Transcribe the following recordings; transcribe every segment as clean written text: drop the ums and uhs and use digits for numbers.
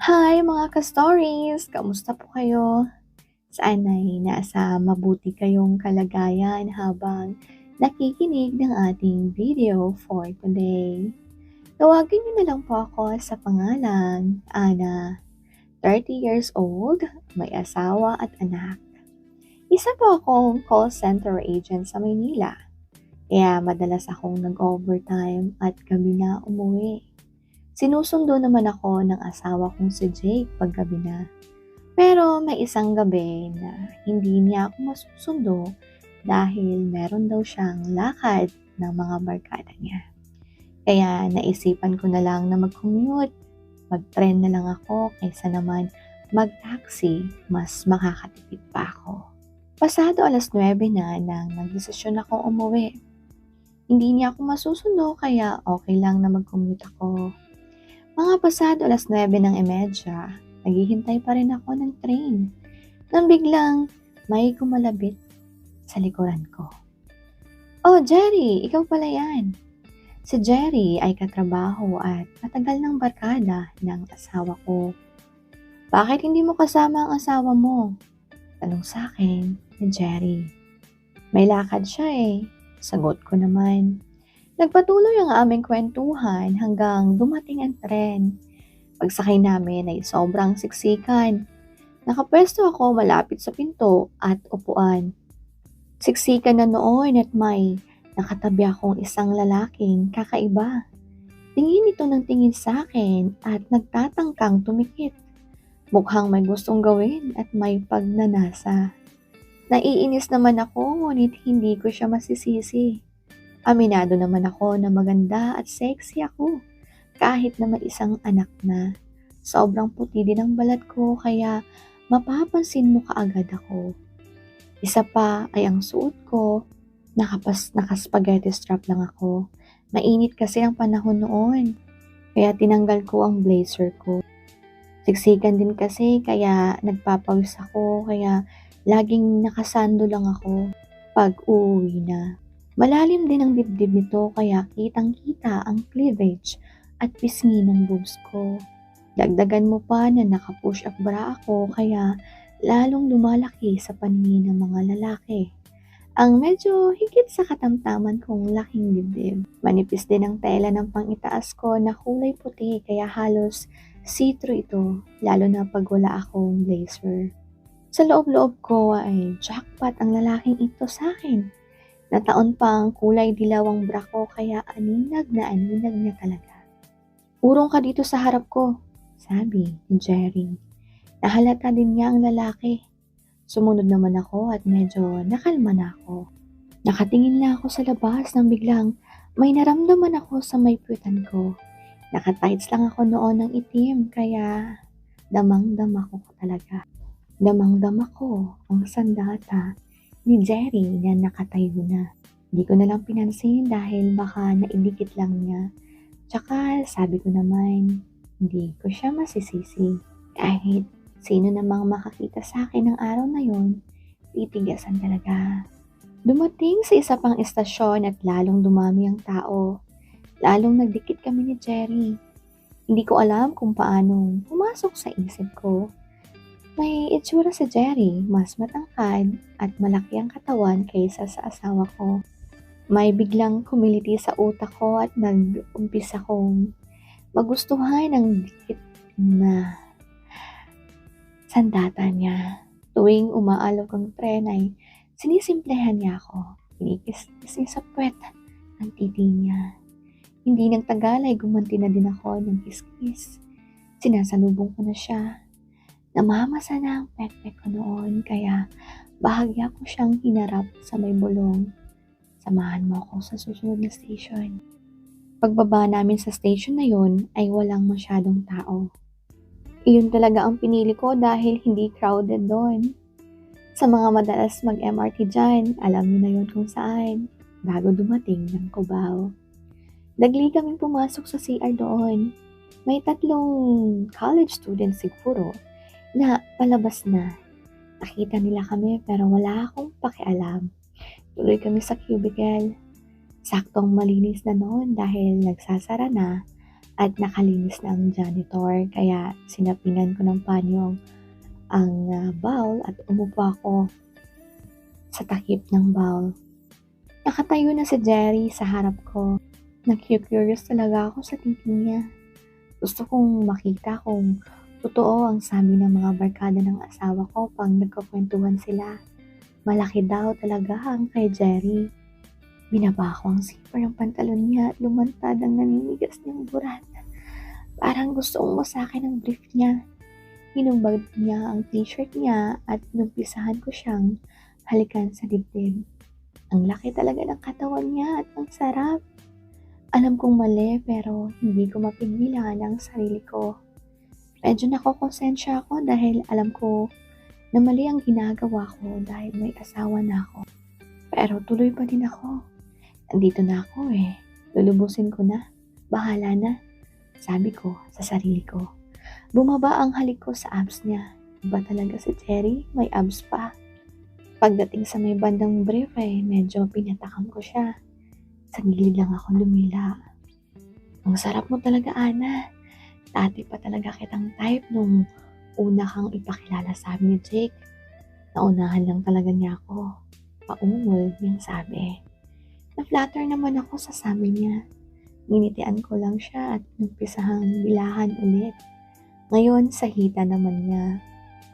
Hi mga ka-stories! Kamusta po kayo? Sana'y nasa mabuti kayong kalagayan habang nakikinig ng ating video for today. Tawagin niyo na lang po ako sa pangalan, Ana, 30 years old, may asawa at anak. Isa po akong call center agent sa Maynila, kaya madalas akong nag-overtime at gabi na umuwi. Sinusundo naman ako ng asawa kong si Jake paggabi na. Pero may isang gabi na hindi niya ako masusundo dahil meron daw siyang lakad ng mga barkada niya. Kaya naisipan ko na lang na mag-commute, mag-tren na lang ako kaysa naman mag-taxi, mas makakatipid pa ako. Pasado 9:00 na nang nagdesisyon akong umuwi. Hindi niya ako masusundo kaya okay lang na mag-commute ako. Mga pasado 9:30, naghihintay pa rin ako ng train nang biglang may kumalabit sa likuran ko. "Oh, Jerry, ikaw pala yan." Si Jerry ay katrabaho at matagal ng barkada ng asawa ko. "Bakit hindi mo kasama ang asawa mo?" Tanong sa akin ni Jerry. "May lakad siya eh." Sagot ko naman. Nagpatuloy ang aming kwentuhan hanggang dumating ang tren. Pagsakay namin ay sobrang siksikan. Nakapwesto ako malapit sa pinto at upuan. Siksikan na noon at may nakatabi akong isang lalaking kakaiba. Tingin ito ng tingin sa akin at nagtatangkang tumikit. Mukhang may gustong gawin at may pagnanasa. Naiinis naman ako ngunit hindi ko siya masisisi. Aminado naman ako na maganda at sexy ako kahit na may isang anak na. Sobrang puti din ang balat ko kaya mapapansin mo kaagad ako. Isa pa ay ang suot ko, naka-spaghetti strap lang ako. Mainit kasi ang panahon noon, kaya tinanggal ko ang blazer ko. Siksikan din kasi kaya nagpapawis ako, kaya laging nakasando lang ako pag uuwi na. Malalim din ang dibdib nito kaya kitang-kita ang cleavage at pisngi ng boobs ko. Dagdagan mo pa na naka-push up bra ako kaya lalong lumalaki sa paningin ng mga lalaki. Ang medyo higit sa katamtaman kong laking dibdib. Manipis din ang tela ng pangitaas ko na kulay puti kaya halos see-through ito, lalo na pag wala akong blazer. Sa loob-loob ko ay jackpot ang lalaking ito sa akin. Nataon pang kulay dilaw ang bra ko kaya aninag na aninag niya talaga. "Urong ka dito sa harap ko," sabi ni Jerry. Nahalata din niya ang lalaki. Sumunod naman ako at medyo nakalma na ako. Nakatingin na ako sa labas nang biglang may naramdaman ako sa may puwitan ko. Nakatights lang ako noon ng itim kaya damang-dama ko talaga. Damang-dama ko ang sandata ni Jerry na nakatayo na. Di ko na lang pinansin dahil baka naidikit lang niya. Tsaka sabi ko naman, hindi ko siya masisisi. Kahit sino namang makakita sa akin ng araw na yon, titigasan talaga. Dumating sa isa pang estasyon at lalong dumami ang tao. Lalong nagdikit kami ni Jerry. Hindi ko alam kung paanong pumasok sa isip ko. May itsura si Jerry, mas matangkad at malaki ang katawan kaysa sa asawa ko. May biglang kumiliti sa utak ko at nag-umpisa kong magustuhan ang dikit na sandata niya. Tuwing umaalog ang tren ay sinisimplehan niya ako. Kinikis-kis niya sa puwet ng titi niya. Hindi nagtagal ay gumanti na din ako ng kiskis. Sinasalubong ko na siya. Namamasa na ang pekpek ko noon kaya bahagya ko siyang hinarap sa may bulong. "Samahan mo ako sa susunod na station." Pagbaba namin sa station na yun ay walang masyadong tao. Iyon talaga ang pinili ko dahil hindi crowded doon. Sa mga madalas mag-MRT dyan, alam niyo na yun kung saan, bago dumating ng Cubao. Dagli kaming pumasok sa CR doon. May 3 college students siguro na palabas na. Nakita nila kami pero wala akong pakialam. Tuloy kami sa cubicle. Saktong malinis na noon dahil nagsasara na at nakalinis na ang janitor kaya sinapinan ko ng panyo ang bowl at umupo ako sa takip ng bowl. Nakatayo na si Jerry sa harap ko. Nag-curious talaga ako sa titi niya. Gusto kong makita kung totoo ang sabi ng mga barkada ng asawa ko pag nagkukwentuhan sila. Malaki daw talaga ang kay Jerry. Binaba ko ang zipper ng pantalon niya at lumantad ang naninigas niyang burat. Parang gusto umasakin ang brief niya. Hinumbag niya ang t-shirt niya at inumpisahan ko siyang halikan sa dibdib. Ang laki talaga ng katawan niya at ang sarap. Alam kong mali pero hindi ko mapigilan ang sarili ko. Medyo nakokonsensya ako dahil alam ko na mali ang ginagawa ko dahil may asawa na ako. Pero tuloy pa din ako. Andito na ako eh. Lulubusin ko na. Bahala na. Sabi ko sa sarili ko. Bumaba ang halik ko sa abs niya. Iba talaga si Jerry, may abs pa. Pagdating sa may bandang brief medyo pinatakam ko siya. Sa gilid lang ako lumila. Ang sarap mo talaga, Ana. Dati pa talaga kitang type nung una kang ipakilala sa amin ni Jake. Naunahan lang talaga niya ako. Paungol niyang sabi. Na-flatter naman ako sa sabi niya. Nginitian ko lang siya at nagpisahang bilahan ulit. Ngayon, sa hita naman niya.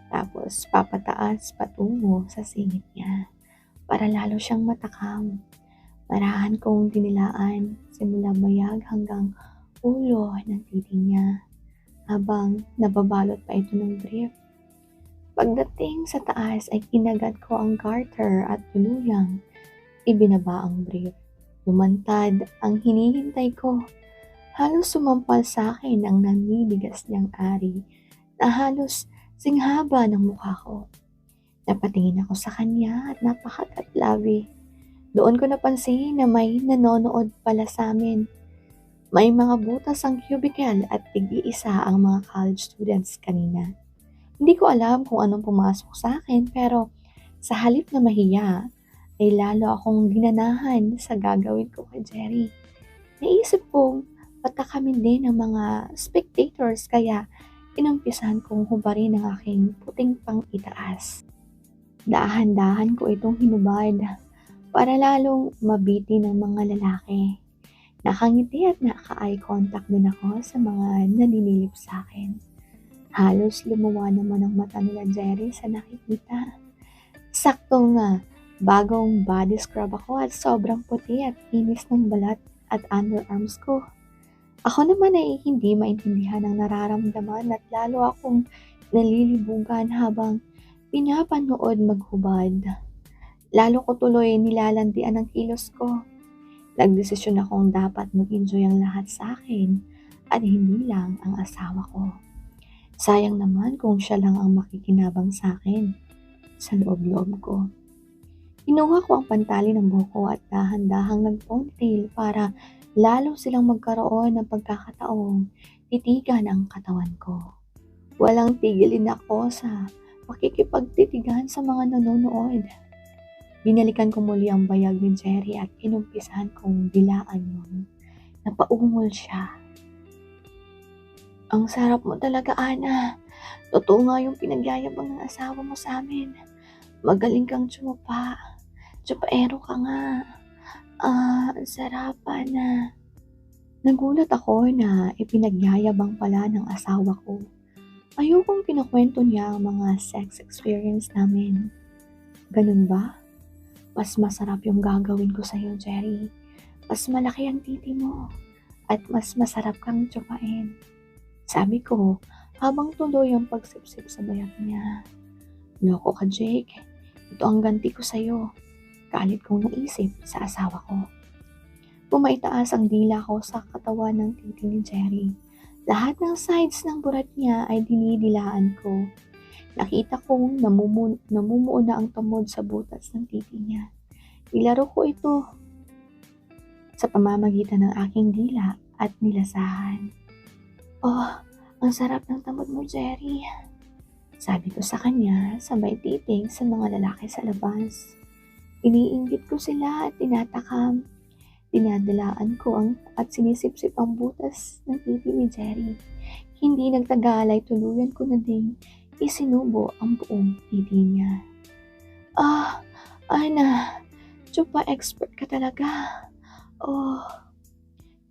Tapos, papataas patungo sa singit niya. Para lalo siyang matakam. Marahan kong dinilaan simula bayag hanggang ulo ng titi niya. Habang nababalot pa ito ng brief. Pagdating sa taas ay kinagat ko ang garter at tuluyang ibinaba ang brief. Lumantad ang hinihintay ko. Halos sumampal sa akin ang naninigas niyang ari na halos singhaba ng mukha ko. Napatingin ako sa kanya at napakatlabi. Doon ko napansin na may nanonood pala sa amin. May mga butas ang cubicle at tig-iisa ang mga college students kanina. Hindi ko alam kung anong pumasok sa akin pero sa halip na mahiya ay lalo akong ginanahan sa gagawin ko kay Jerry. Naisip kong patakamin din ang mga spectators kaya inumpisahan kong hubarin ang aking puting pang itaas. Dahan-dahan ko itong hinubad para lalong mabiti ng mga lalaki. Nakangiti at naka-eye contact din ako sa mga naninilip sa akin. Halos lumuwa naman ang mata nila Jerry sa nakikita. Saktong bagong body scrub ako at sobrang puti at inis ng balat at underarms ko. Ako naman ay hindi maintindihan ang nararamdaman at lalo akong nalilibugan habang pinapanood maghubad. Lalo ko tuloy nilalandian ang kilos ko. Nagdesisyon akong dapat mag-enjoy ang lahat sa akin at hindi lang ang asawa ko. Sayang naman kung siya lang ang makikinabang sa akin sa loob-loob ko. Kinuha ko ang pantali ng buhok at dahan-dahang nag-ponytail para lalo silang magkaroon ng pagkakataong titigan ang katawan ko. Walang tigilin ako sa makikipagtitigan sa mga nanonood. Binalikan ko muli ang bayag ni Jerry at inumpisahan kong dilaan yun. Napaungol siya. Ang sarap mo talaga, Ana. Totoo nga yung pinagyayabang ng asawa mo sa amin. Magaling kang tsumapa. Tsupaero ka nga. Ang sarap, Ana. Nagulat ako na ipinagyayabang pala ng asawa ko. Ayokong kinukwento niya ang mga sex experience namin. Ganun ba? Mas masarap yung gagawin ko sa'yo, Jerry. Mas malaki ang titi mo at mas masarap kang tsupain. Sabi ko habang tuloy ang pagsipsip sa bayak niya. Loko ka, Jake. Ito ang ganti ko sa'yo. Galit kong naisip sa asawa ko. Pumaitaas ang dila ko sa katawan ng titi ni Jerry. Lahat ng sides ng burat niya ay dinidilaan ko. Nakita kong namumuo na ang tamod sa butas ng titi niya. Nilaro ko ito sa pamamagitan ng aking dila at nilasahan. Oh, ang sarap ng tamod mo, Jerry. Sabi ko sa kanya sabay titig sa mga lalaki sa labas. Iniinggit ko sila at tinatakam. Dinadalaan ko at sinisipsip ang butas ng pipi ni Jerry. Hindi nagtagalay, tuluyan ko na ding isinubo ang buong pipi niya. Ah, Ana, chupa expert ka talaga. Oh,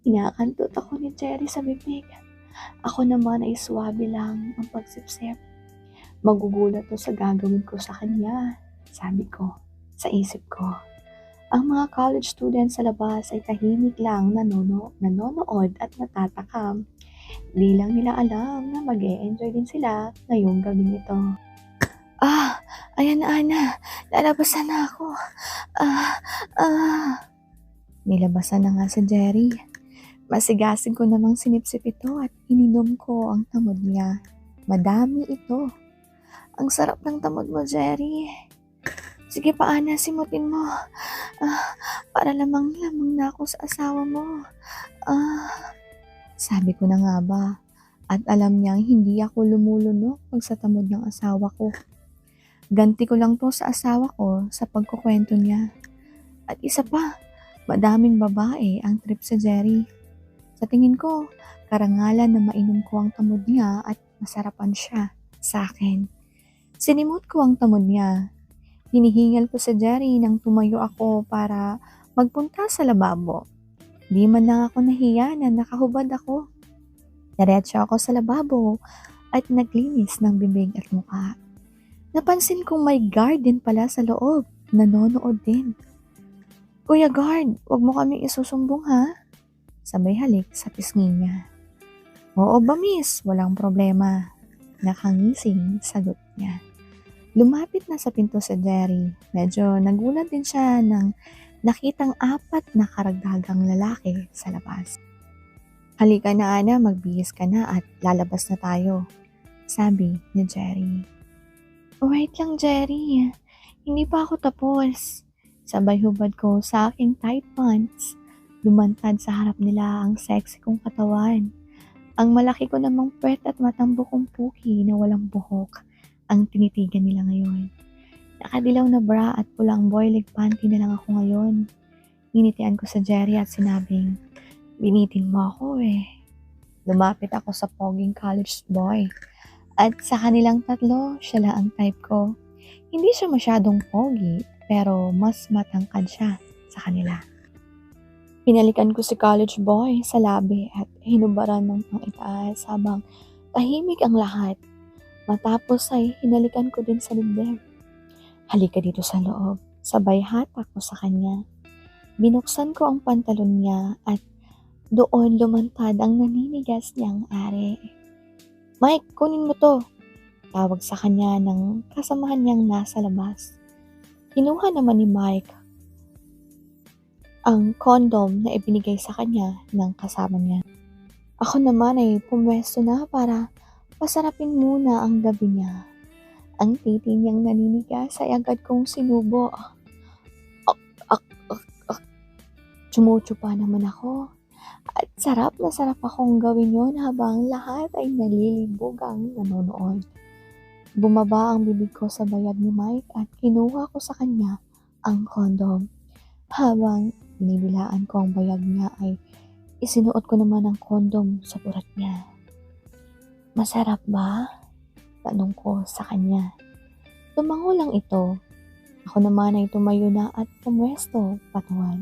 inaantot ako ni Jerry sa bibig. Ako naman ay swabe lang ang pagsipsip. Magugulat to sa gagawin ko sa kanya, sabi ko sa isip ko. Ang mga college students sa labas ay tahimik lang nanonood at natatakam. Di lang nila alam na mag-e-enjoy din sila ngayong gabing ito. Ayan Ana, lalabasan na ako. Nilabasan na nga si Jerry. Masigasig ko namang sinipsip ito at ininom ko ang tamod niya. Madami ito. Ang sarap ng tamod mo, Jerry. Sige pa, Ana, simutin mo. Para lamang-lamang na ako sa asawa mo. Sabi ko na nga ba. At alam niyang hindi ako lumulunok pag sa tamod ng asawa ko. Ganti ko lang to sa asawa ko sa pagkukwento niya. At isa pa, madaming babae ang trip sa Jerry. Sa tingin ko, karangalan na mainom ko ang tamod niya at masarapan siya sa akin. Sinimot ko ang tamod niya. Hinihingal ko sa Jerry nang tumayo ako para magpunta sa lababo. Di man lang ako nahiya na nakahubad ako. Diretso ako sa lababo at naglinis ng bibig at mukha. Napansin kong may guard din pala sa loob. Nanonood din. Kuya guard, wag mo kami isusumbong ha? Sabay halik sa pisngi niya. Oo ba miss, walang problema. Nakangising sagot niya. Lumapit na sa pinto si Jerry. Medyo nagulat din siya nang nakitang 4 na karagdagang lalaki sa labas. Halika na Ana, magbihis ka na at lalabas na tayo, sabi ni Jerry. Wait lang Jerry, hindi pa ako tapos. Sabay hubad ko sa aking tight pants. Lumantad sa harap nila ang sexy kong katawan. Ang malaki ko namang puwet at matambok kong puki na walang buhok ang tinitigan nila ngayon. Nakadilaw na bra at pulang boyleg panty na lang ako ngayon. Ninitian ko sa Jerry at sinabing, binitin mo ako eh. Lumapit ako sa poging college boy. At sa kanilang tatlo, siya lang ang type ko. Hindi siya masyadong pogi, pero mas matangkad siya sa kanila. Pinalikan ko si college boy sa labi at hinubaran ng pang-itaas habang tahimik ang lahat. Matapos ay hinalikan ko din sa dibdib. Halika dito sa loob, sabay hatak ko sa kanya. Binuksan ko ang pantalon niya at doon lumantad ang naninigas niyang ari. Mike, kunin mo to. Tawag sa kanya ng kasamahan niyang nasa labas. Kinuha naman ni Mike ang condom na ibinigay sa kanya ng kasama niya. Ako naman ay pumwesto na para pasarapin muna ang gabi niya. Ang titi niyang naninigas ay agad kong sinubo. Tsumutsupa naman ako. At sarap na sarap akong gawin yon habang lahat ay nalilibugang nanonood. Bumaba ang bibig ko sa bayag ni Mike at kinuha ko sa kanya ang condom. Habang binibilaan ko ang bayag niya ay isinuot ko naman ang condom sa purat niya. Masarap ba? Tanong ko sa kanya. Tumango lang ito. Ako naman ay tumayo na at pumwesto patuwad.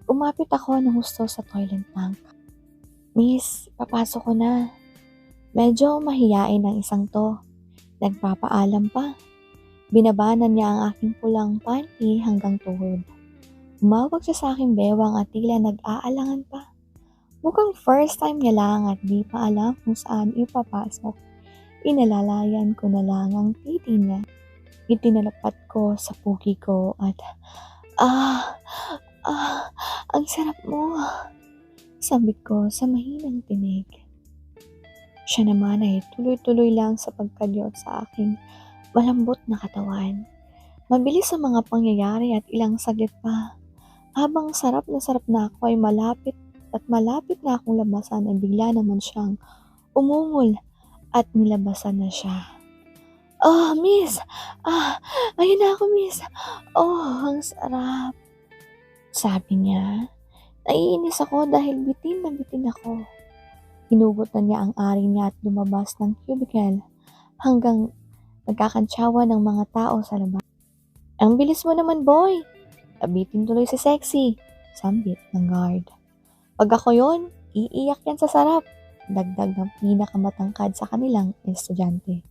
Umapit ako ng husto sa toilet tank. Miss, papasok ko na. Medyo mahiyain ang isang to. Nagpapaalam pa. Binabanan niya ang aking pulang panty hanggang tuhod. Umawag siya sa aking bewang at tila nag-aalangan pa. Mukhang first time niya lang at di pa alam kung saan ipapasok. Inalalayan ko na lang ang titi niya. Itinalapat ko sa puki ko at ang sarap mo. Sabit ko sa mahinang tinig. Siya naman ay tuloy-tuloy lang sa pagkadyot sa aking malambot na katawan. Mabilis ang mga pangyayari at ilang saglit pa. Habang sarap na ako ay malapit na akong labasan ay bigla naman siyang umungol at nilabasan na siya. Miss! Ayun na ako, miss! Oh, ang sarap! Sabi niya. Naiinis ako dahil bitin na bitin ako. Hinugot na niya ang ari niya at lumabas ng cubicle hanggang nagkakantsawa ng mga tao sa labas. Ang bilis mo naman, boy! Abitin tuloy si Sexy, sambit ng guard. Pag ako yon, iiyak yan sa sarap, dagdag ng pinakamatangkad sa kanilang estudyante.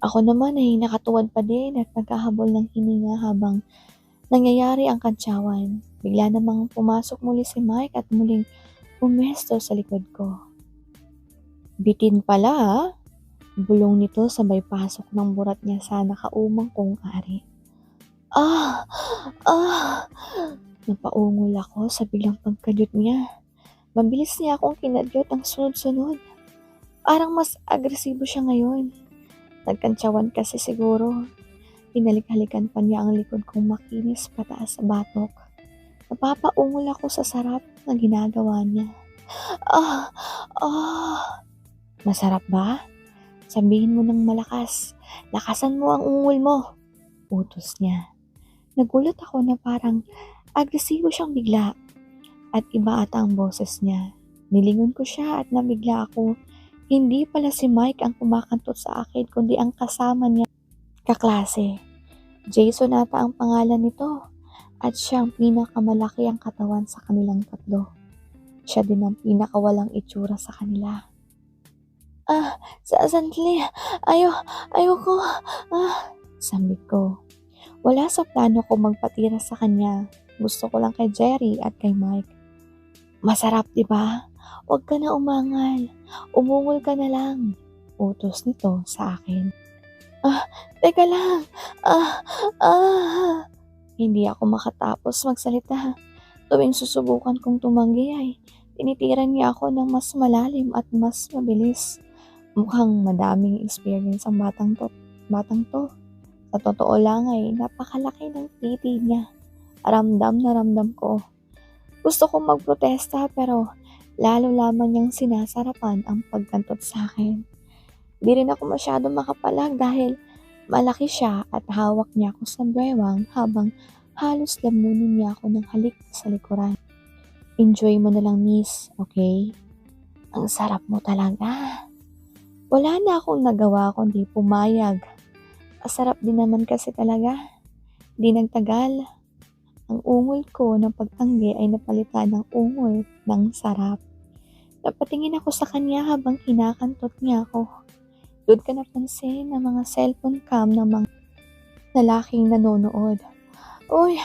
Ako naman ay nakatuwad pa din at nagkahabol ng hininga habang nangyayari ang kantsawan. Bigla namang pumasok muli si Mike at muling pumesto sa likod ko. Bitin pala ha? Bulong nito sabay pasok ng burat niya sa nakaumang kong ari. Ah! Ah! Napaungol ako sa biglang pagkadyot niya. Mabilis niya akong kinadyot ang sunod-sunod. Parang mas agresibo siya ngayon. Nagkantsawan kasi siguro. Pinalik-halikan pa niya ang likod kong makinis pataas sa batok. Napapaungol ako sa sarap na ginagawa niya. Ah! Ah! Masarap ba? Sabihin mo ng malakas. Lakasan mo ang ungol mo. Utos niya. Nagulat ako na parang agresibo siyang bigla at iba ata ang boses niya. Nilingon ko siya at nabigla ako. Hindi pala si Mike ang kumakantot sa akin kundi ang kasama niya. Kaklase. Jason ata ang pangalan nito at siya ang pinakamalaki ang katawan sa kanilang tatlo. Siya din ang pinakawalang itsura sa kanila. Sandali. Ayoko. Sambit ko. Wala sa plano ko magpatira sa kanya. Gusto ko lang kay Jerry at kay Mike. Masarap, di ba? Huwag ka na umangal. Umungol ka na lang. Utos nito sa akin. Teka lang. Hindi ako makatapos magsalita. Tuwing susubukan kong tumanggi ay tinitiran niya ako ng mas malalim at mas mabilis. Mukhang madaming experience ang batang to. Sa totoo lang ay napakalaki ng titi niya. Ramdam na ramdam ko. Gusto kong magprotesta pero lalo lamang niyang sinasarapan ang pagkantot sa akin. Di rin ako masyado makapalag dahil malaki siya at hawak niya ako sa bewang habang halos lamunin niya ako ng halik sa likuran. Enjoy mo na lang, miss, okay? Ang sarap mo talaga. Wala na akong nagawa kundi pumayag. Masarap din naman kasi talaga. Di nagtagal. Ang ungol ko ng pagtanggi ay napalitan ng ungol ng sarap. Napatingin ako sa kanya habang kinakantot niya ako. Doon ka napansin ng mga cellphone cam ng mga lalaking nanonood. Uy,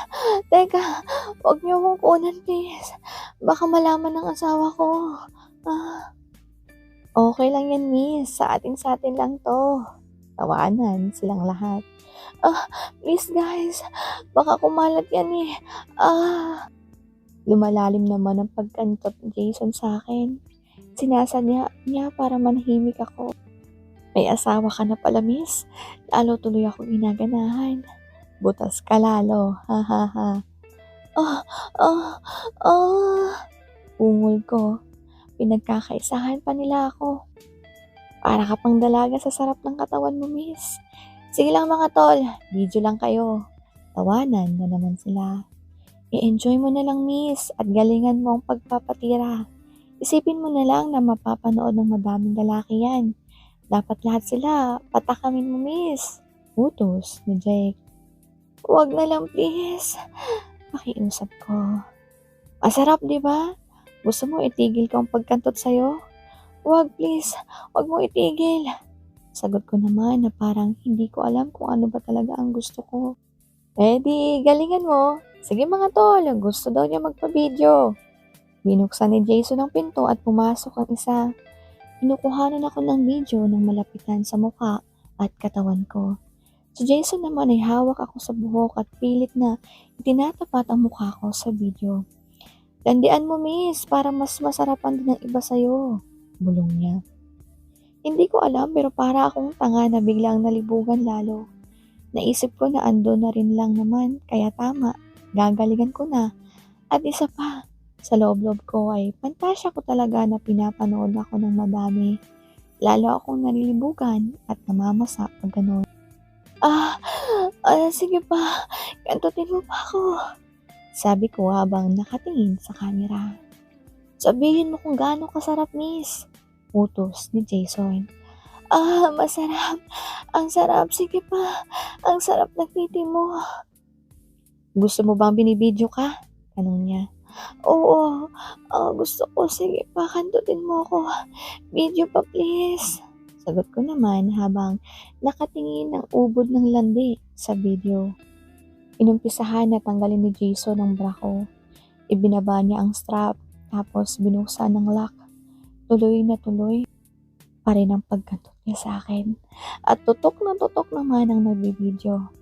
teka, huwag niyo akong kunan please. Baka malaman ng asawa ko. Okay lang yan, miss. Sa atin lang to. Tawanan silang lahat. Please guys, baka kumalat yan eh. Lumalalim naman ang pagkantot ni Jason sa akin. Sinasadya niya para manahimik ako. May asawa ka na pala, miss. Lalo tuloy ako ginaganahan. Butas ka lalo, ha ha ha. Ungol ko. Pinagkakaisahan pa nila ako. Para ka pang dalaga sa sarap ng katawan mo, miss. Sige lang mga tol, video lang kayo. Tawanan na naman sila. I-enjoy mo na lang, miss, at galingan mo ang pagpapatira. Isipin mo na lang na mapapanood ng madaming lalaki yan. Dapat lahat sila patakamin mo, miss. Utos ni Jake. Huwag na lang, please. Pakiusap ko. Masarap, di ba? Gusto mo itigil ko ang pagkantot sa'yo? Huwag, please. Huwag mo itigil. Sagot ko naman na parang hindi ko alam kung ano ba talaga ang gusto ko. Di, galingan mo. Sige mga tol, gusto daw niya magpa-video. Binuksan ni Jason ang pinto at pumasok ang isa. Kinukuhanan ako ng video ng malapitan sa mukha at katawan ko. Si Jason naman ay hawak ako sa buhok at pilit na itinatapat ang mukha ko sa video. Landian mo, miss, para mas masarapan din ang iba sa'yo. Bulong niya. Hindi ko alam pero para akong tanga na biglang nalibugan lalo. Naisip ko na ando na rin lang naman kaya tama, gagalingan ko na. At isa pa, sa loob-loob ko ay pantasya ko talaga na pinapanood ako ng madami. Lalo akong nalilibugan at namamasa pag gano'n. Sige pa, kantutin mo pa ako. Sabi ko habang nakatingin sa camera. Sabihin mo kung gaano kasarap, miss. Utos ni Jason. Masarap. Ang sarap. Sige pa. Ang sarap ng titi mo. Gusto mo bang binibidyo ka? Tanong niya. Oo. Gusto ko. Sige pa. Kandutin mo ako. Video pa please. Sagot ko naman habang nakatingin ng ubod ng landi sa video. Inumpisahan na tanggalin ni Jason ang bra ko. Ibinaba niya ang strap, tapos binuksan ng lock. Tuloy na tuloy pa rin ang pagkantot niya sa akin. At tutok naman ang nagbibideo.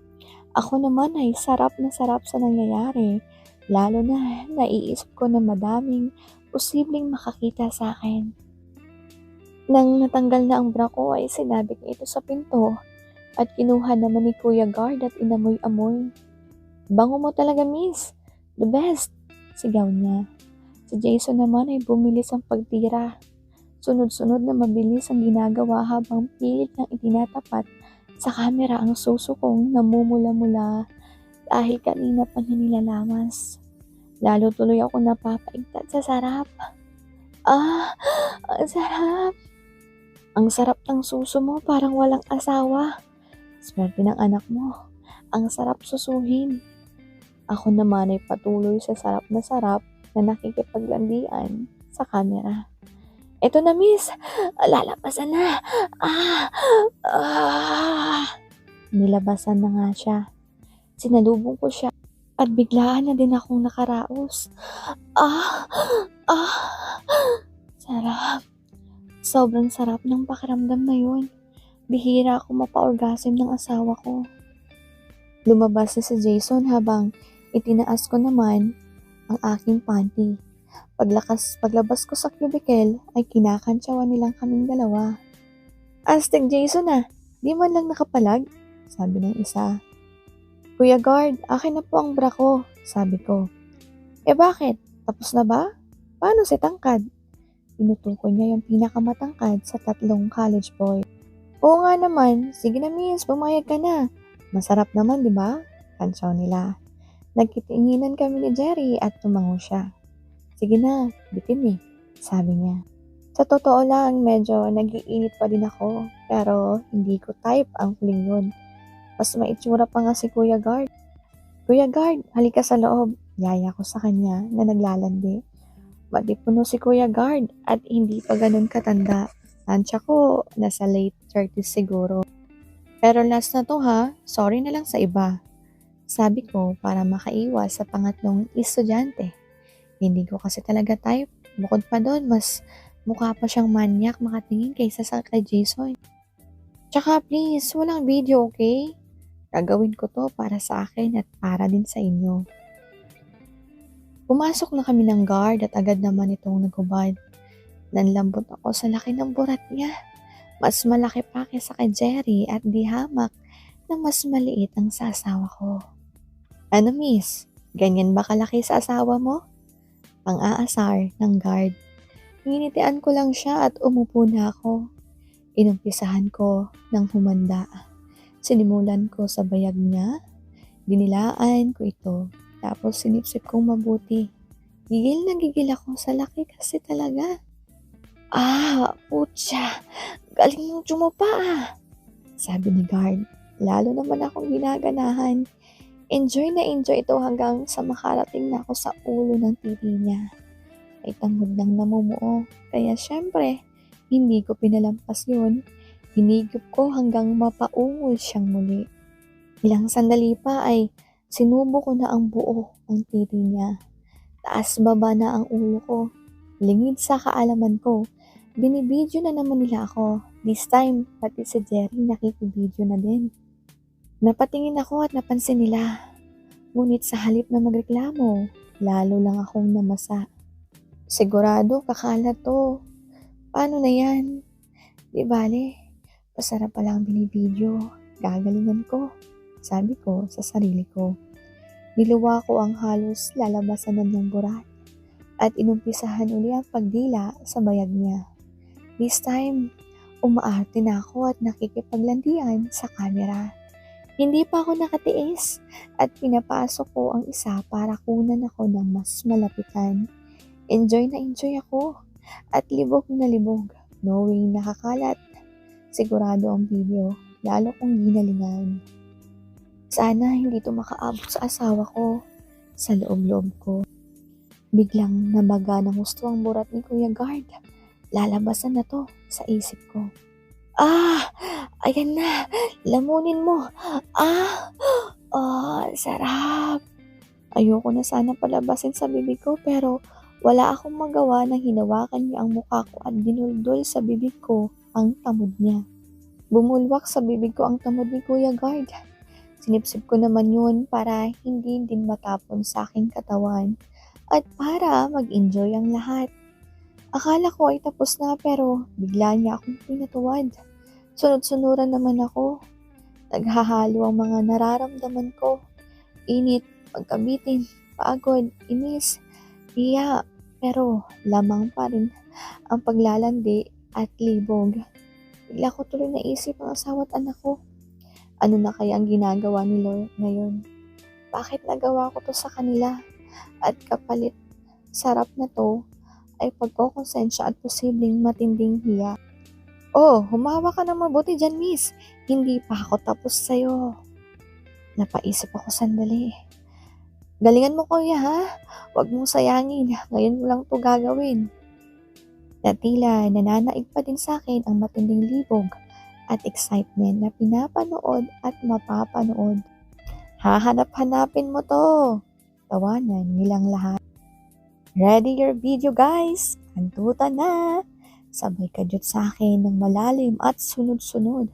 Ako naman ay sarap na sarap sa nangyayari, lalo na naiisip ko na madaming posibleng makakita sa akin. Nang natanggal na ang bra ko ay sinabi ko ito sa pinto at kinuha naman ni Kuya Guard at inamoy-amoy. Bango mo talaga, miss. The best. Sigaw niya. Si Jason naman ay bumilis ang pagtira. Sunod-sunod na mabilis ang ginagawa habang pilit niyang itinatapat sa camera ang suso kong namumula-mula dahil kanina pa niya nilalamas. Lalo tuloy ako napapaigtat sa sarap. Ang sarap. Ang sarap ng suso mo, parang walang asawa. Swerte ng anak mo. Ang sarap susuhin. Ako naman ay patuloy sa sarap na nakikipaglandian sa camera. Eto na, miss. Lalabasan na. Nilabasan na nga siya. Sinalubong ko siya at biglaan na din akong nakaraos. Sarap. Sobrang sarap ng pakiramdam na yun. Bihira ako mapa-orgasm ng asawa ko. Lumabas na si Jason habang itinaas ko naman ang aking panty. Paglabas ko sa cubicle ay kinakantsawan nilang kaming dalawa. Astig Jason di man lang nakapalag, sabi ng isa. Kuya Guard, akin na po ang bra ko, sabi ko. Bakit? Tapos na ba? Paano si Tangkad? Tinutukoy niya yung pinakamatangkad sa 3 college boy. Oo nga naman, sige na miss, pumayag ka na. Masarap naman, di ba? Kantsaw nila. Nagkitinginan kami ni Jerry at tumango siya. Sige na, bitin sabi niya. Sa totoo lang, medyo nag-iinit pa din ako, pero hindi ko type ang feeling yun. Mas maitsura pa nga si Kuya Guard. Kuya Guard, halika sa loob. Yaya ko sa kanya na naglalandi. Matipuno si Kuya Guard at hindi pa ganun katanda. Tansya ko, nasa late 30s siguro. Pero last na to sorry na lang sa iba. Sabi ko para makaiwas sa pangatlong estudyante. Hindi ko kasi talaga type. Bukod pa doon, mas mukha pa siyang manyak makatingin kaysa sa kay Jason. Tsaka please, walang video, okay? Gagawin ko to para sa akin at para din sa inyo. Pumasok na kami ng guard at agad naman itong nagubad. Nanlambot ako sa laki ng burat niya. Mas malaki pa kaysa kay Jerry at di hamak na mas maliit ang sa asawa ko. Ano miss, ganyan ba kalaki sa asawa mo? Pang-aasar ng guard. Nginitian ko lang siya at umupo na ako. Inumpisahan ko ng humanda. Sinimulan ko sa bayag niya. Dinilaan ko ito. Tapos sinipsip kong mabuti. Gigil na gigil ako sa laki kasi talaga. Putya. Galing mong tumupa sabi ni guard. Lalo naman akong ginaganahan. Enjoy na enjoy ito hanggang sa makarating na ako sa ulo ng titi niya. Ay tangod lang namumuo. Kaya syempre, hindi ko pinalampas yun. Hinigop ko hanggang mapaungol siyang muli. Ilang sandali pa ay sinubo ko na ang buo ang titi niya. Taas baba na ang ulo ko. Lingid sa kaalaman ko, binibidyo na naman nila ako. This time, pati si Jerry nakikibidyo na din. Napatingin ako at napansin nila. Ngunit sa halip na magreklamo, lalo lang akong namasa. Sigurado kakalat to. Paano na yan? Di bale, pasarap pala ang binibidyo. Gagalingan ko, sabi ko sa sarili ko. Niluwa ko ang halos lalabasan ng burat at inumpisahan uli ang pagdila sa bayag niya. This time, umaarte na ako at nakikipaglandian sa camera. Hindi pa ako nakatiis at pinapasok ko ang isa para kunan ako ng mas malapitan. Enjoy na enjoy ako at libog na libog, knowing nakakalat. Sigurado ang video, lalo kong ginalingan. Sana hindi ito makaabot sa asawa ko, sa loob-loob ko. Biglang nabaga ng gusto ang burat ni Kuya Guard. Lalabasan na to sa isip ko. Ah! Ayan na! Lamunin mo! Ah! Ah! Sarap! Ayoko na sana palabasin sa bibig ko pero wala akong magawa nang hinawakan niya ang mukha ko at dinuldol sa bibig ko ang tamod niya. Bumulwak sa bibig ko ang tamod ni Kuya Guard. Sinipsip ko naman yun para hindi din matapon sa aking katawan at para mag-enjoy ang lahat. Akala ko ay tapos na pero bigla niya akong pinatuwad. Sunod-sunuran naman ako. Naghahalo ang mga nararamdaman ko. Init, pagkabitin, pagod, inis, hiya, pero lamang pa rin ang paglalandi at libog. Bigla ko tuloy naisip ang asawa at anak ko. Ano na kaya ang ginagawa ni Lord ngayon? Bakit nagawa ko to sa kanila? At kapalit sarap na to ay pagkokonsensya at posibleng matinding hiya. Oh, humawa ka ng mabuti dyan, miss. Hindi pa ako tapos sa'yo. Napaisip ako sandali. Galingan mo, kuya, ha? Huwag mong sayangin. Ngayon mo lang to gagawin. Natila nananaig pa din sa akin ang matinding libog at excitement na pinapanood at mapapanood. Hahanap-hanapin mo to. Tawanan nilang lahat. Ready your video, guys? Kantutan na! Sabay kadyot sa akin ng malalim at sunod-sunod.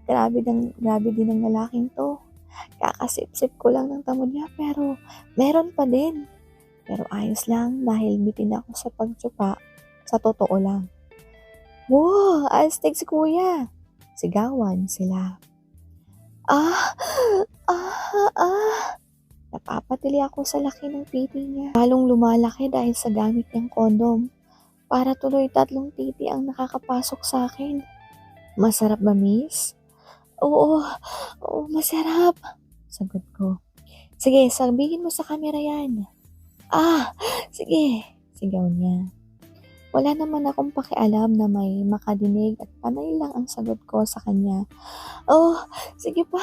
Grabe din ang lalaking to. Kakasip-sip ko lang ng tamod niya pero meron pa din. Pero ayos lang dahil bitin ako sa pagtsupa. Sa totoo lang. Wow! Astig si kuya! Sigawan sila. Ah! Ah! Ah! Napapatili ako sa laki ng titi niya. Halong lumalaki dahil sa gamit niyang kondom. Para tuloy 3 titi ang nakakapasok sa akin. Masarap ba, miss? Oo, masarap. Sagot ko. Sige, sabihin mo sa camera yan. Ah, sige. Sigaw niya. Wala naman akong pakialam na may makadinig at panay lang ang sagot ko sa kanya. Oh, sige pa.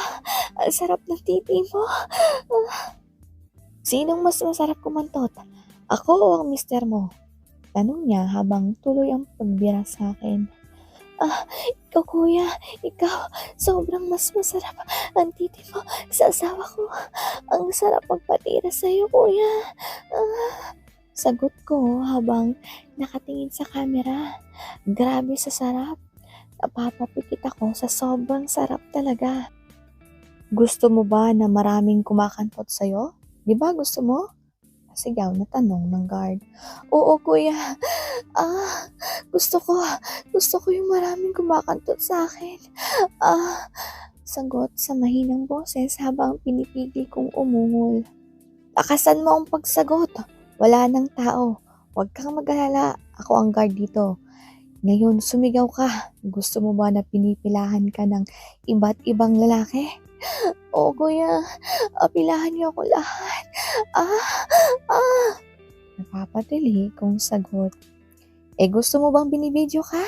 Ang sarap ng titi mo. Sinong mas masarap kumantot? Ako o ang mister mo? Tanong niya habang tuloy ang pagbira sa akin. Ah, ikaw kuya, ikaw, sobrang mas masarap ang titi mo sa asawa ko. Ang sarap magpatira sa'yo kuya. Sagot ko habang nakatingin sa camera. Grabe sa sarap. Napapapikit ako sa sobrang sarap talaga. Gusto mo ba na maraming kumakantot sa'yo? Di ba gusto mo? Sigaw na tanong ng guard. Oo, kuya. Ah, gusto ko. Gusto ko yung maraming kumakantot sa akin. Ah, sagot sa mahinang boses habang pinipigil kong umungol. Lakasan mo ang pagsagot. Wala nang tao. Huwag kang mag-alala. Ako ang guard dito. Ngayon, sumigaw ka. Gusto mo ba na pinipilahan ka ng iba't ibang lalaki? Oo, kuya. Pilahan niyo ako lahat. Napapatili kong sagot. Gusto mo bang binibidyo ka?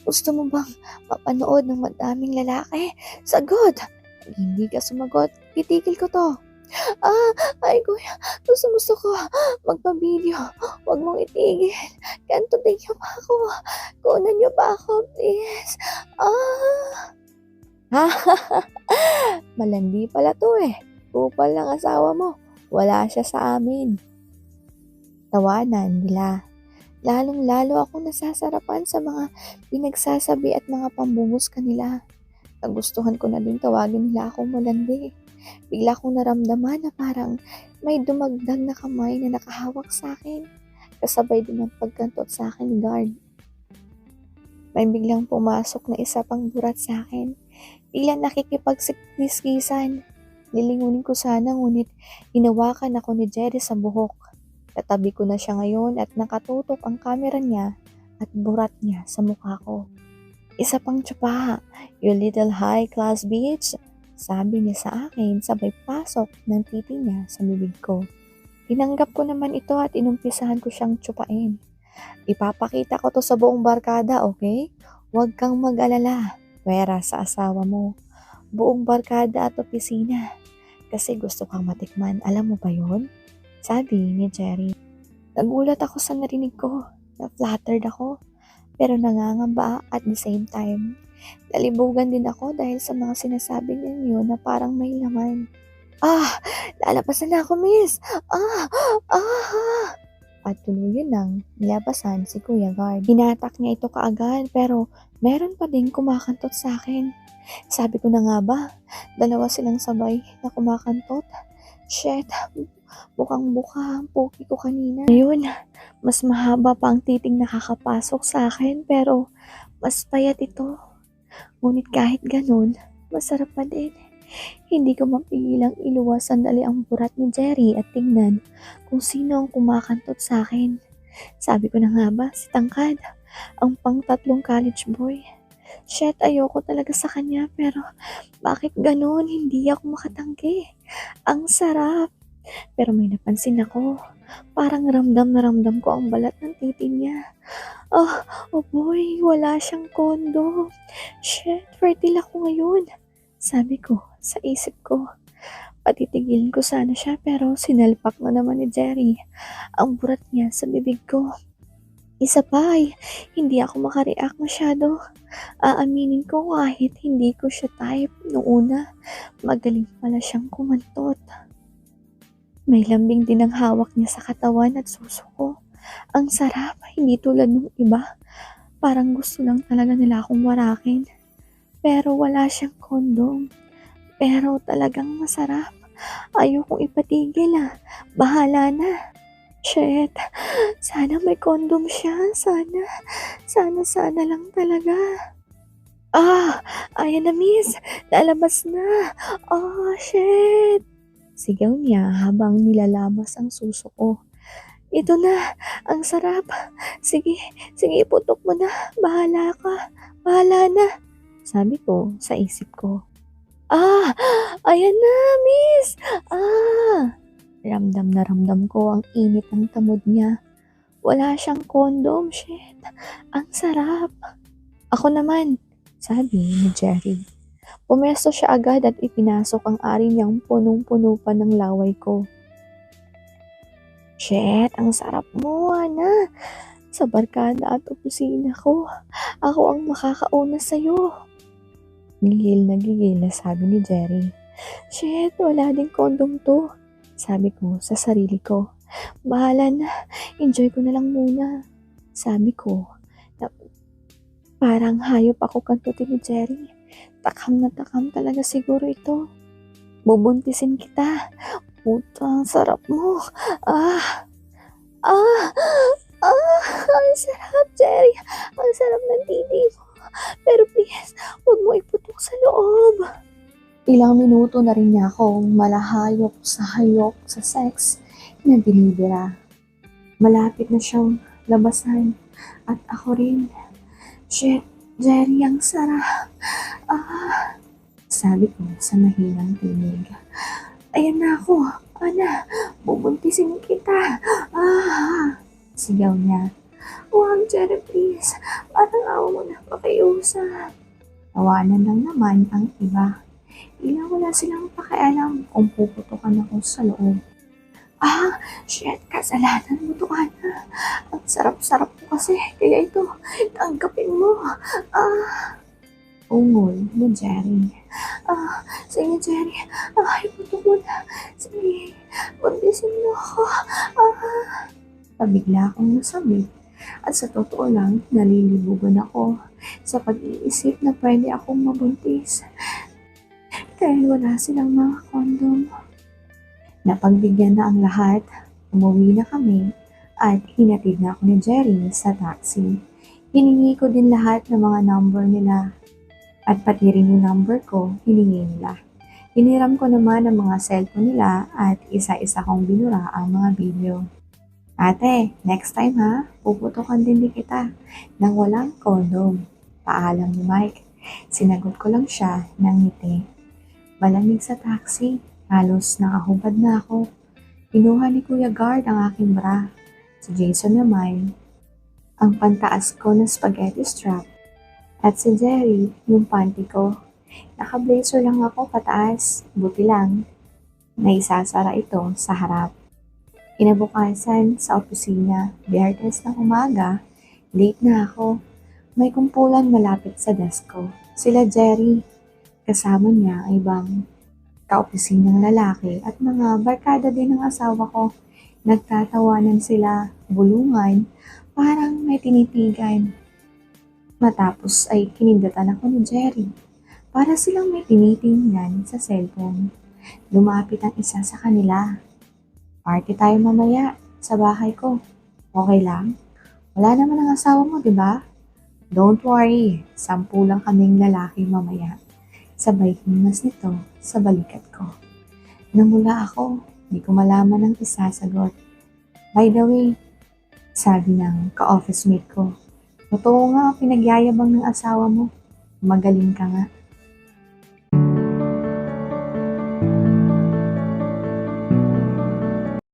Gusto mo bang mapanood ng madaming lalaki? Sagot! Hindi ka sumagot. Titigil ko to. Ay kuya, gusto ko magpa-video. Huwag mong itigil. Kantutin niyo pa ako. Kunan niyo pa ako, please. Malandi pala to eh. Kupal ng asawa mo. Wala siya sa amin. Tawanan nila. Lalong-lalo ako nasasarapan sa mga pinagsasabi at mga pambubus kanila. Nagustuhan ko na din tawagin nila akong malandi. Bigla kong naramdaman na parang may dumagdag na kamay na nakahawak sa akin. Kasabay din ang pagkantot sa akin ni guard. May biglang pumasok na isa pang burat sa akin. Tila nakikipagsikisan. Lilingunin ko sana ngunit hinawakan ako ni Jerry sa buhok. Katabi ko na siya ngayon at nakatutok ang camera niya at burat niya sa mukha ko. Isa pang tsapa, you little high-class bitch. Sabi niya sa akin sabay pasok ng titi niya sa bibig ko. Tinanggap ko naman ito at inumpisahan ko siyang tsupain. Ipapakita ko to sa buong barkada, okay? Huwag kang mag-alala. Pwera sa asawa mo. Buong barkada at opisina. Kasi gusto kang matikman. Alam mo ba yon? Sabi ni Jerry. Nagulat ako sa narinig ko. Na-flattered ako. Pero nangangamba at the same time. Nalibugan din ako dahil sa mga sinasabi niya yun na parang may laman. Ah! Lalabasan na ako, miss! Ah! Ah! At tuluyan nang nilabasan si Kuya Guard. Hinatak niya ito kaagad pero meron pa ding kumakantot sa akin. Sabi ko na nga ba, dalawa silang sabay na kumakantot. Shit, bukang buka ang puki ko kanina. Ngayon, mas mahaba pa ang titing nakakapasok sa akin pero mas payat ito. Ngunit kahit ganun, masarap pa din. Hindi ko mapigilang iluwas sandali ang burat ni Jerry at tingnan kung sino ang kumakantot sa akin. Sabi ko na nga ba, si Tangkad, ang pang-tatlong college boy. Shit, ayoko talaga sa kanya pero bakit ganun? Hindi ako makatanggi. Ang sarap. Pero may napansin ako. Parang ramdam na ramdam ko ang balat ng titi niya. Oh boy, wala siyang kondo. Shit, fertile ako ngayon. Sabi ko sa isip ko. Patitigilin ko sana siya pero sinalpak na naman ni Jerry ang burat niya sa bibig ko. Isa pa ay hindi ako makareact masyado. Aaminin ko kahit hindi ko siya type noong una. Magaling pala siyang kumantot. May lambing din ang hawak niya sa katawan at suso ko. Ang sarap, hindi tulad ng iba. Parang gusto lang talaga nila akong warakin. Pero wala siyang kondom. Pero talagang masarap. Ayokong ipatigil Bahala na. Shit. Sana may kondom siya. Sana lang talaga. Ayan na miss. Lalabas na. Shit. Sigaw niya habang nilalabas ang suso ko. Ito na. Ang sarap. Sige, iputok mo na. Bahala ka. Bahala na. Sabi ko sa isip ko. Ayan na, miss! Ramdam na ramdam ko ang init ng tamod niya. Wala siyang kondom, shit. Ang sarap. Ako naman, sabi ni Jerry. Pumesto siya agad at ipinasok ang ari niyang punong-puno pa ng laway ko. Shit, ang sarap mo, Ana. Sa barkada at opisina ko, ako ang makakauna sa'yo. Gigil na sabi ni Jerry. Shit, wala ding kondom to. Sabi ko sa sarili ko. Bahala na, enjoy ko na lang muna. Sabi ko, na parang hayop ako kantutin ni Jerry. Takam na takam talaga siguro ito. Bubuntisin kita. Puta, ang sarap mo. Ang sarap, Jerry. Ang sarap ng titi mo. Pero please, huwag mo iputok sa loob. Ilang minuto na rin niya akong malahayop sa hayok sa sex na binibira. Malapit na siyang labasan at ako rin. Shit, Jerry, ang sarap. Sabi ko sa mahinang tinig. Ayan na ako. Ana, bubuntisin kita. Sigaw niya. Huwag, Jerry, please. Parang awa mo na pakiusap. Tawanan lang naman ang iba. Wala silang pakialam kung puputukan ako sa loob. Shit, kasalanan mo to, Ana. Ang sarap-sarap mo kasi. Kaya ito, tanggapin mo. Ungol ni Jerry. Sige, Jerry. Iputok mo na. Sige, buntisin mo ako. Pabigla akong nasabit. At sa totoo lang, nalilibugan ako sa pag-iisip na pwede akong mabuntis. Dahil wala silang mga kondom. Napagbigyan na ang lahat, umuwi na kami at hinatid na ako ni Jerry sa taxi. Hiningi ko din lahat ng mga number nila at pati rin yung number ko, hiningi nila. Hiniram ko naman ang mga cellphone nila at isa-isa kong binura ang mga video. Ate, next time puputokan din kita nang walang kondom. Paalam ni Mike. Sinagot ko lang siya ng ngiti. Malamig sa taxi. Halos nakahubad na ako. Kinuha ni Kuya Guard ang aking bra. Si Jason naman, ang pantaas ko na spaghetti strap. At si Jerry, yung panty ko. Naka-blazer lang ako pataas. Buti lang, naisasara ito sa harap. Kinabukasan sa opisina, Biyernes ng umaga, late na ako. May kumpulan malapit sa desk ko. Sila Jerry, kasama niya ang ibang kaopisinang lalaki at mga barkada din ng asawa ko. Nagtatawanan sila, bulungan, parang may tinitigan. Matapos ay kinindatan ako ni Jerry. Para silang may tinitingnan sa cellphone. Lumapit ang isa sa kanila. Party tayo mamaya sa bahay ko. Okay lang? Wala naman ang asawa mo, di ba? Don't worry, 10 lang kaming lalaki mamaya. Sabay himas nito sa balikat ko. Namula ako, di ko malaman ang isasagot. By the way, sabi ng ka-office mate ko, totoo nga ang pinagyayabang ng asawa mo. Magaling ka nga.